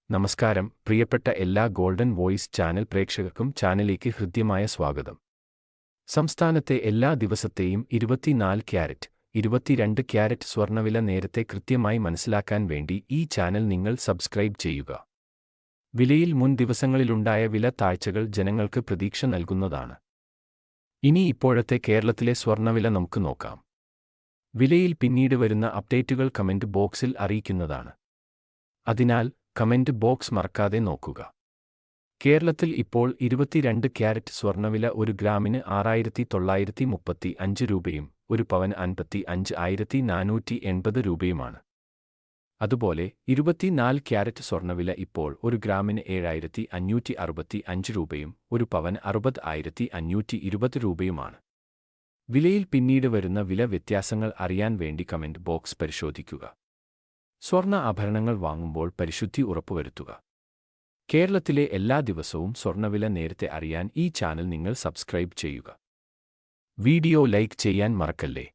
നമസ്കാരം, പ്രിയപ്പെട്ട എല്ലാ ഗോൾഡൻ വോയിസ് ചാനൽ പ്രേക്ഷകർക്കും ചാനലിലേക്ക് ഹൃദ്യമായ സ്വാഗതം. സംസ്ഥാനത്തെ എല്ലാ ദിവസത്തെയും 24 ക്യാരറ്റ്, 22 ക്യാരറ്റ് സ്വർണ്ണവില നേരത്തെ കൃത്യമായി മനസ്സിലാക്കാൻ വേണ്ടി ഈ ചാനൽ നിങ്ങൾ സബ്സ്ക്രൈബ് ചെയ്യുക. വിലയിൽ മുൻ ദിവസങ്ങളിലുണ്ടായ വില താഴ്ചകൾ ജനങ്ങൾക്ക് പ്രതീക്ഷ നൽകുന്നതാണ്. ഇനി ഇപ്പോഴത്തെ കേരളത്തിലെ സ്വർണ്ണവില നമുക്ക് നോക്കാം. വിലയിൽ പിന്നീട് വരുന്ന അപ്ഡേറ്റുകൾ കമന്റ് ബോക്സിൽ അറിയിക്കുന്നതാണ്. അതിനാൽ കമന്റ് ബോക്സ് മറക്കാതെ നോക്കുക. കേരളത്തിൽ ഇപ്പോൾ 22 ക്യാരറ്റ് സ്വർണ്ണവില ഒരു ഗ്രാമിന് 6,935 രൂപയും ഒരു പവന് 55,480 രൂപയുമാണ്. അതുപോലെ 24 ക്യാരറ്റ് സ്വർണ്ണവില ഇപ്പോൾ ഒരു ഗ്രാമിന് 7,565 രൂപയും ഒരു പവന് 60,520 രൂപയുമാണ്. വിലയിൽ പിന്നീട് വരുന്ന വില വ്യത്യാസങ്ങൾ അറിയാൻ വേണ്ടി കമന്റ് ബോക്സ് പരിശോധിക്കുക. സ്വർണ്ണ ആഭരണങ്ങൾ വാങ്ങുമ്പോൾ പരിശുദ്ധി ഉറപ്പുവരുത്തുക. കേരളത്തിലെ എല്ലാ ദിവസവും സ്വർണ്ണവില നേരത്തെ അറിയാൻ ഈ ചാനൽ നിങ്ങൾ സബ്സ്ക്രൈബ് ചെയ്യുക. വീഡിയോ ലൈക്ക് ചെയ്യാൻ മറക്കല്ലേ.